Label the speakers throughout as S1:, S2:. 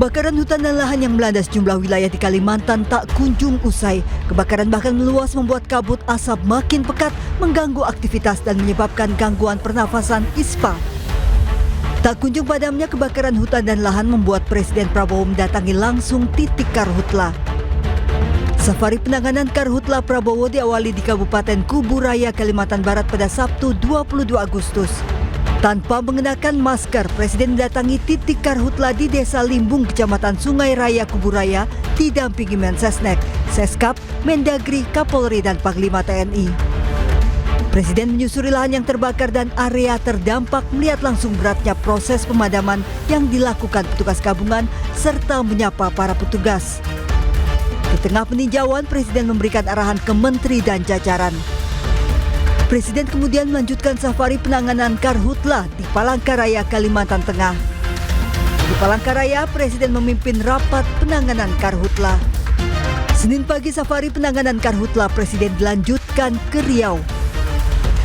S1: Kebakaran hutan dan lahan yang melanda sejumlah wilayah di Kalimantan tak kunjung usai. Kebakaran bahkan meluas membuat kabut asap makin pekat, mengganggu aktivitas dan menyebabkan gangguan pernafasan ISPA. Tak kunjung padamnya kebakaran hutan dan lahan membuat Presiden Prabowo mendatangi langsung titik karhutla. Safari penanganan karhutla Prabowo diawali di Kabupaten Kubu Raya, Kalimantan Barat pada Sabtu 22 Agustus. Tanpa mengenakan masker, Presiden mendatangi titik karhutla di Desa Limbung, Kecamatan Sungai Raya, Kubu Raya, didampingi Mensesnek, Seskap, Mendagri, Kapolri, dan Panglima TNI. Presiden menyusuri lahan yang terbakar dan area terdampak, melihat langsung beratnya proses pemadaman yang dilakukan petugas gabungan, serta menyapa para petugas. Di tengah peninjauan, Presiden memberikan arahan ke menteri dan jajaran. Presiden kemudian melanjutkan safari penanganan karhutla di Palangkaraya, Kalimantan Tengah. Di Palangkaraya, Presiden memimpin rapat penanganan karhutla. Senin pagi safari penanganan karhutla Presiden dilanjutkan ke Riau.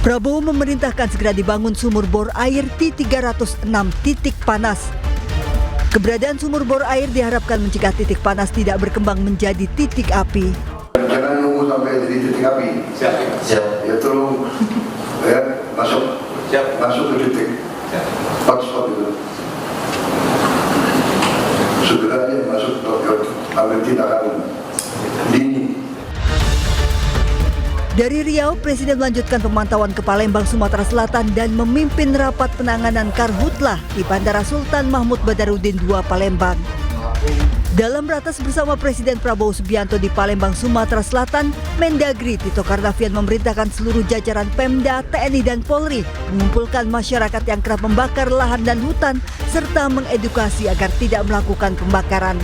S1: Prabowo memerintahkan segera dibangun sumur bor air di 306 titik panas. Keberadaan sumur bor air diharapkan mencegah titik panas tidak berkembang menjadi titik api.
S2: Jangan nunggu sampai di titik api. Siap. Ya tolong ya masuk ke titik. Hotspot itu. Segera aja masuk ke ambil tindakan dini.
S1: Dari Riau, Presiden melanjutkan pemantauan ke Palembang, Sumatera Selatan dan memimpin rapat penanganan karhutla di Bandara Sultan Mahmud Badarudin II, Palembang. Dalam ratas bersama Presiden Prabowo Subianto di Palembang, Sumatera Selatan, Mendagri Tito Karnavian memerintahkan seluruh jajaran Pemda, TNI, dan Polri mengumpulkan masyarakat yang kerap membakar lahan dan hutan, serta mengedukasi agar tidak melakukan pembakaran.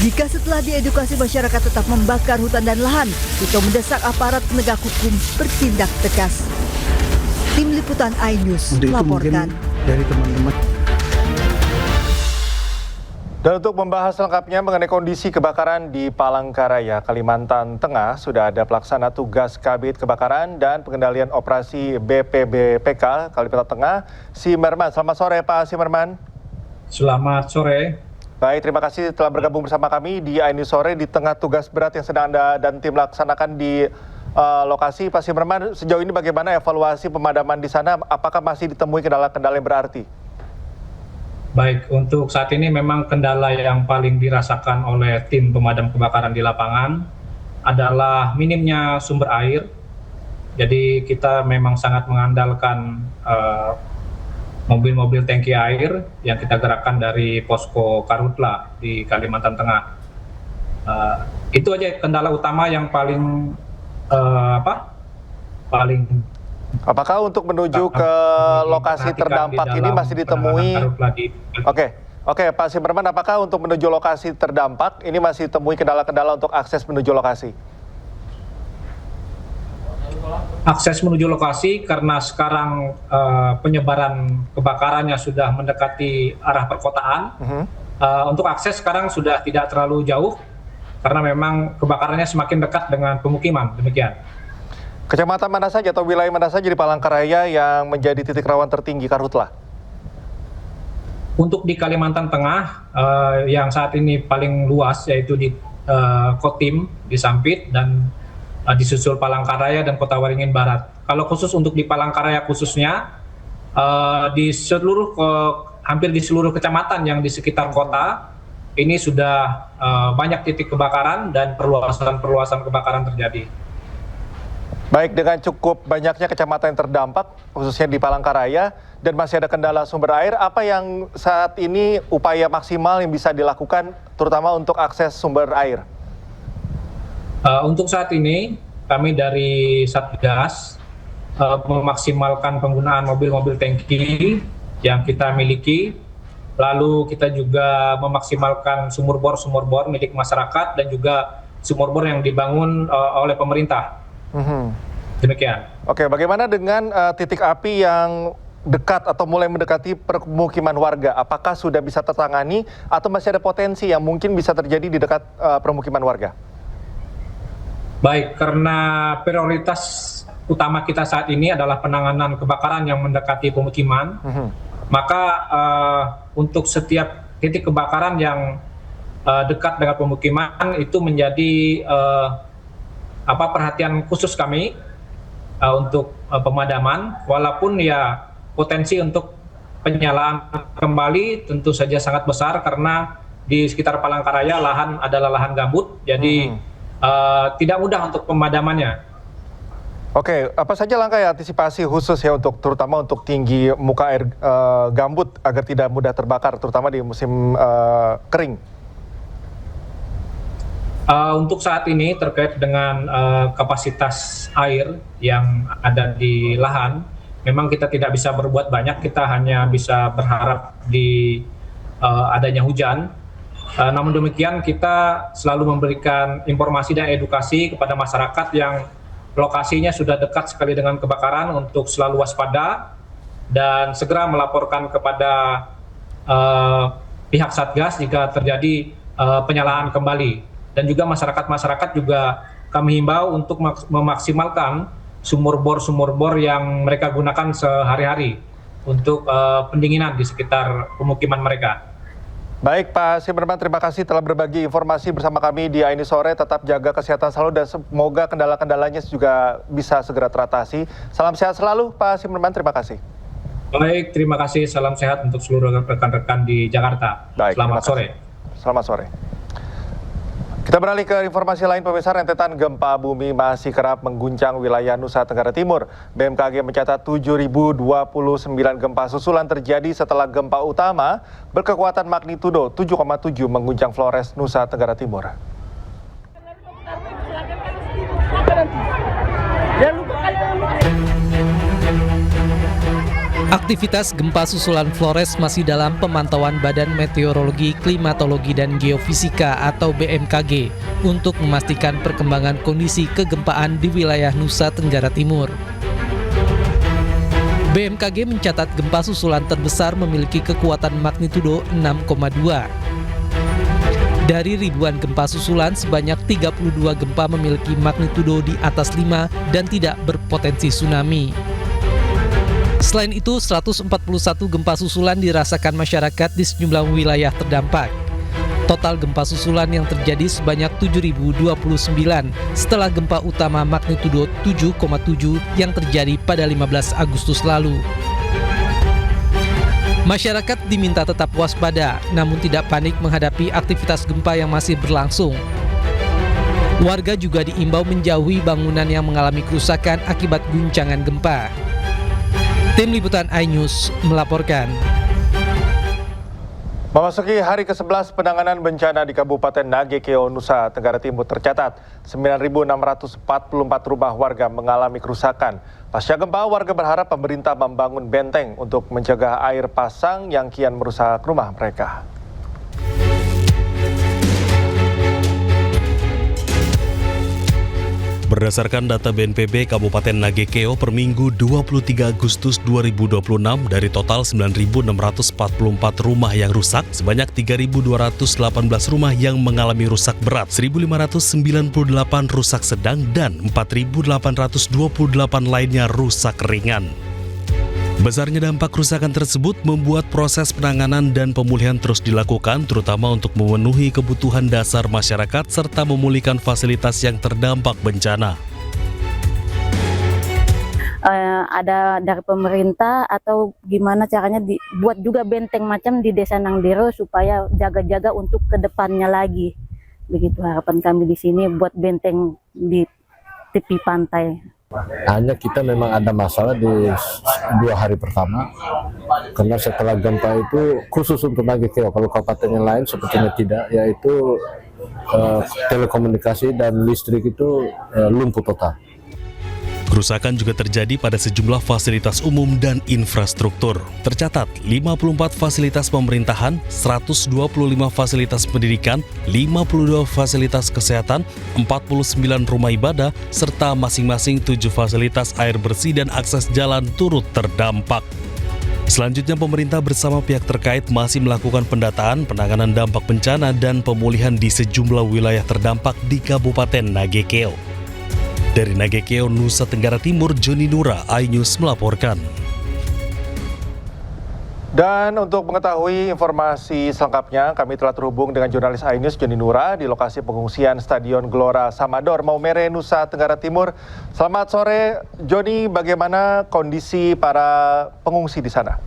S1: Jika setelah diedukasi masyarakat tetap membakar hutan dan lahan, Tito mendesak aparat penegak hukum bertindak tegas. Tim Liputan iNews melaporkan.
S3: Dari teman-teman.
S4: Dan untuk membahas lengkapnya mengenai kondisi kebakaran di Palangkaraya, Kalimantan Tengah, sudah ada pelaksana tugas Kabid Kebakaran dan Pengendalian Operasi BPBPK Kalimantan Tengah, Simerman. Selamat sore Pak Simerman.
S5: Selamat sore.
S4: Baik, terima kasih telah bergabung bersama kami di iNews Sore di tengah tugas berat yang sedang Anda dan tim laksanakan di lokasi. Pak Simerman, sejauh ini bagaimana evaluasi pemadaman di sana? Apakah masih ditemui kendala-kendala yang berarti?
S5: Baik, untuk saat ini memang kendala yang paling dirasakan oleh tim pemadam kebakaran di lapangan adalah minimnya sumber air. Jadi kita memang sangat mengandalkan mobil-mobil tangki air yang kita gerakkan dari posko Karhutla di Kalimantan Tengah. Itu aja kendala utama yang paling
S4: Apakah untuk menuju ke lokasi terdampak ini masih ditemui? Oke, Pak Simerman, apakah untuk menuju lokasi terdampak ini masih ditemui kendala-kendala untuk akses menuju lokasi?
S5: Akses menuju lokasi karena sekarang penyebaran kebakarannya sudah mendekati arah perkotaan. Untuk akses sekarang sudah tidak terlalu jauh karena memang kebakarannya semakin dekat dengan pemukiman. Demikian.
S4: Kecamatan mana saja atau wilayah mana saja di Palangkaraya yang menjadi titik rawan tertinggi karhutla?
S5: Untuk di Kalimantan Tengah yang saat ini paling luas yaitu di Kotim, di Sampit, dan disusul Palangkaraya dan Kota Waringin Barat. Kalau khusus untuk di Palangkaraya khususnya, hampir di seluruh kecamatan yang di sekitar kota, ini sudah banyak titik kebakaran dan perluasan kebakaran terjadi.
S4: Baik, dengan cukup banyaknya kecamatan yang terdampak, khususnya di Palangkaraya, dan masih ada kendala sumber air, apa yang saat ini upaya maksimal yang bisa dilakukan, terutama untuk akses sumber air?
S5: Untuk saat ini, kami dari Satgas memaksimalkan penggunaan mobil-mobil tangki yang kita miliki. Lalu kita juga memaksimalkan sumur bor milik masyarakat dan juga sumur bor yang dibangun oleh pemerintah. Demikian.
S4: Oke, bagaimana dengan titik api yang dekat atau mulai mendekati permukiman warga? Apakah sudah bisa tertangani atau masih ada potensi yang mungkin bisa terjadi di dekat permukiman warga?
S5: Baik, karena prioritas utama kita saat ini adalah penanganan kebakaran yang mendekati pemukiman, maka untuk setiap titik kebakaran yang dekat dengan pemukiman itu menjadi perhatian khusus kami untuk pemadaman, walaupun ya potensi untuk penyalaan kembali tentu saja sangat besar karena di sekitar Palangkaraya lahan adalah lahan gambut, jadi tidak mudah untuk pemadamannya.
S4: Oke, apa saja langkah antisipasi khusus ya terutama untuk tinggi muka air gambut agar tidak mudah terbakar, terutama di musim kering?
S5: Untuk saat ini terkait dengan kapasitas air yang ada di lahan, memang kita tidak bisa berbuat banyak, kita hanya bisa berharap di adanya hujan. Namun demikian kita selalu memberikan informasi dan edukasi kepada masyarakat yang lokasinya sudah dekat sekali dengan kebakaran untuk selalu waspada dan segera melaporkan kepada pihak Satgas jika terjadi penyalaan kembali. Dan juga masyarakat juga kami himbau untuk memaksimalkan sumur bor yang mereka gunakan sehari-hari untuk pendinginan di sekitar pemukiman mereka.
S4: Baik Pak Simerman, terima kasih telah berbagi informasi bersama kami di Aini Sore. Tetap jaga kesehatan selalu dan semoga kendala-kendalanya juga bisa segera teratasi. Salam sehat selalu Pak Simerman, terima kasih.
S5: Baik, terima kasih. Salam sehat untuk seluruh rekan-rekan di Jakarta.
S4: Baik,
S5: selamat sore.
S4: Selamat sore. Kita beralih ke informasi lain, pemirsa. Rentetan gempa bumi masih kerap mengguncang wilayah Nusa Tenggara Timur. BMKG mencatat 7.029 gempa susulan terjadi setelah gempa utama berkekuatan magnitudo 7,7 mengguncang Flores, Nusa Tenggara Timur.
S3: Aktivitas gempa susulan Flores masih dalam pemantauan Badan Meteorologi, Klimatologi, dan Geofisika atau BMKG untuk memastikan perkembangan kondisi kegempaan di wilayah Nusa Tenggara Timur. BMKG mencatat gempa susulan terbesar memiliki kekuatan magnitudo 6,2. Dari ribuan gempa susulan, sebanyak 32 gempa memiliki magnitudo di atas 5 dan tidak berpotensi tsunami. Selain itu, 141 gempa susulan dirasakan masyarakat di sejumlah wilayah terdampak. Total gempa susulan yang terjadi sebanyak 7.029 setelah gempa utama magnitudo 7,7 yang terjadi pada 15 Agustus lalu. Masyarakat diminta tetap waspada, namun tidak panik menghadapi aktivitas gempa yang masih berlangsung. Warga juga diimbau menjauhi bangunan yang mengalami kerusakan akibat guncangan gempa. Tim Liputan iNews melaporkan.
S4: Memasuki hari ke-11 penanganan bencana di Kabupaten Nagekeo, Nusa Tenggara Timur tercatat 9.644 rumah warga mengalami kerusakan. Pasca gempa, warga berharap pemerintah membangun benteng untuk mencegah air pasang yang kian merusak rumah mereka.
S6: Berdasarkan data BNPB Kabupaten Nagekeo per Minggu 23 Agustus 2026, dari total 9.644 rumah yang rusak, sebanyak 3.218 rumah yang mengalami rusak berat, 1.598 rusak sedang, dan 4.828 lainnya rusak ringan. Besarnya dampak kerusakan tersebut membuat proses penanganan dan pemulihan terus dilakukan, terutama untuk memenuhi kebutuhan dasar masyarakat serta memulihkan fasilitas yang terdampak bencana.
S7: Ada dari pemerintah atau gimana caranya dibuat juga benteng macam di Desa Nangdero supaya jaga-jaga untuk kedepannya lagi. Begitu harapan kami di sini, buat benteng di tepi pantai.
S8: Hanya kita memang ada masalah di 2 hari pertama, karena setelah gempa itu khusus untuk Nagekeo, kalau kabupaten yang lain sepertinya tidak, yaitu telekomunikasi dan listrik itu lumpuh total.
S6: Kerusakan juga terjadi pada sejumlah fasilitas umum dan infrastruktur. Tercatat 54 fasilitas pemerintahan, 125 fasilitas pendidikan, 52 fasilitas kesehatan, 49 rumah ibadah, serta masing-masing 7 fasilitas air bersih dan akses jalan turut terdampak. Selanjutnya, pemerintah bersama pihak terkait masih melakukan pendataan, penanganan dampak bencana, dan pemulihan di sejumlah wilayah terdampak di Kabupaten Nagekeo. Dari Nagekeo, Nusa Tenggara Timur, Joni Nura, iNews melaporkan.
S4: Dan untuk mengetahui informasi selengkapnya, kami telah terhubung dengan jurnalis iNews Joni Nura di lokasi pengungsian Stadion Gelora Samador, Maumere, Nusa Tenggara Timur. Selamat sore, Joni. Bagaimana kondisi para pengungsi di sana?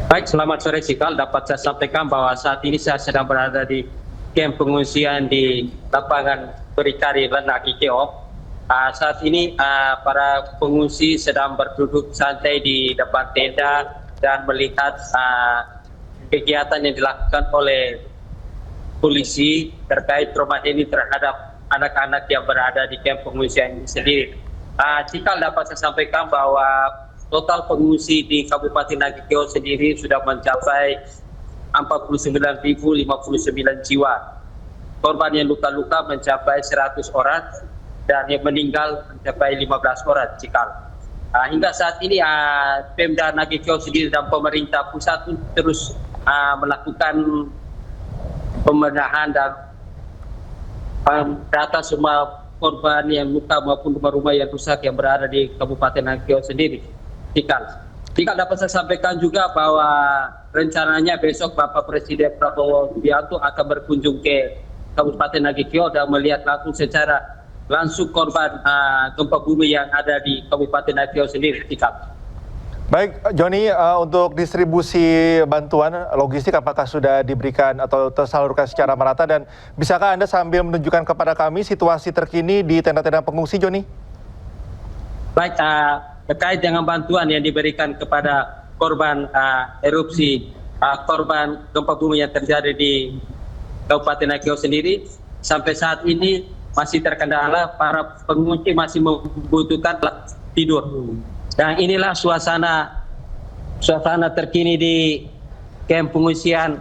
S9: Baik, selamat sore Cikal. Dapat saya sampaikan bahwa saat ini saya sedang berada di kamp pengungsian di lapangan Berdikari Lenaki Keop. Saat ini para pengungsi sedang berduduk santai di depan tenda dan melihat kegiatan yang dilakukan oleh polisi terkait trauma ini terhadap anak-anak yang berada di kamp pengungsian ini sendiri. Cikal, dapat saya sampaikan bahwa total pengungsi di Kabupaten Nagri Keo sendiri sudah mencapai 49.059 jiwa. Korban yang luka-luka mencapai 100 orang dan yang meninggal mencapai 15 orang, Cikal. Hingga saat ini Pemda Nagri Keo sendiri dan pemerintah pusat terus melakukan pembenahan dan data semua korban yang luka maupun rumah-rumah yang rusak yang berada di Kabupaten Nagri Keo sendiri. Cikal, dapat saya sampaikan juga bahwa rencananya besok Bapak Presiden Prabowo Subianto akan berkunjung ke Kabupaten Nagri Keo dan melihat langsung korban gempa bumi yang ada di Kabupaten Nagri Keo sendiri.
S4: Baik, Joni, untuk distribusi bantuan logistik apakah sudah diberikan atau tersalurkan secara merata, dan bisakah Anda sambil menunjukkan kepada kami situasi terkini di tenda-tenda pengungsi, Joni?
S9: Baik, terkait dengan bantuan yang diberikan kepada korban erupsi, korban gempa bumi yang terjadi di Kabupaten Nagri Keo sendiri, sampai saat ini masih terkendala, para pengungsi masih membutuhkan tidur. Dan inilah suasana terkini di kamp pengungsian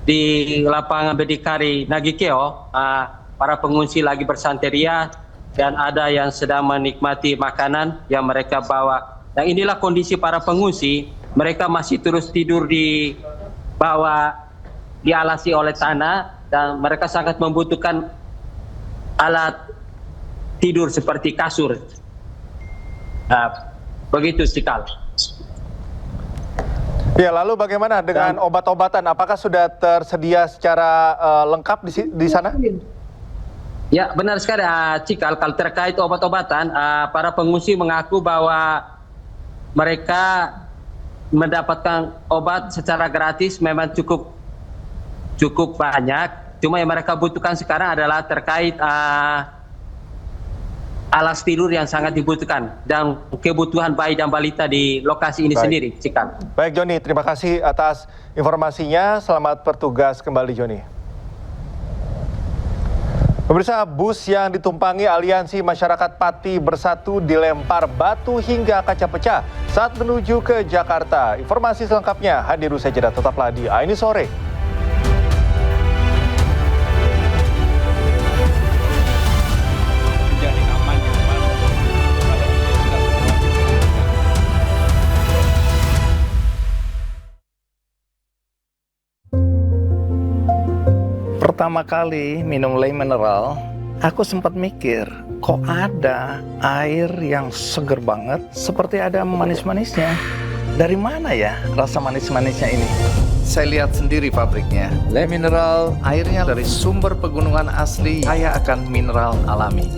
S9: di lapangan Berdikari Nagri Keo. Para pengungsi lagi bersanteria dan ada yang sedang menikmati makanan yang mereka bawa. Dan inilah kondisi para pengungsi, mereka masih terus tidur di bawah, dialasi oleh tanah, dan mereka sangat membutuhkan alat tidur seperti kasur. Begitu, Cikal.
S4: Ya, lalu bagaimana dengan obat-obatan? Apakah sudah tersedia secara lengkap di sana?
S9: Ya, benar sekali, Cikal. Kalau terkait obat-obatan, para pengungsi mengaku bahwa mereka mendapatkan obat secara gratis memang cukup banyak. Cuma yang mereka butuhkan sekarang adalah terkait alas tidur yang sangat dibutuhkan dan kebutuhan bayi dan balita di lokasi ini sendiri, Cikal.
S4: Baik, Joni, terima kasih atas informasinya. Selamat bertugas kembali, Joni. Pemirsa, bus yang ditumpangi Aliansi Masyarakat Pati Bersatu dilempar batu hingga kaca pecah saat menuju ke Jakarta. Informasi selengkapnya hadir usai jeda. Tetaplah di iNews Sore.
S10: Pertama kali minum lem mineral, aku sempat mikir, kok ada air yang seger banget, seperti ada manis-manisnya. Dari mana ya rasa manis-manisnya ini? Saya lihat sendiri pabriknya. Lem mineral, airnya dari sumber pegunungan asli, kaya akan mineral alami.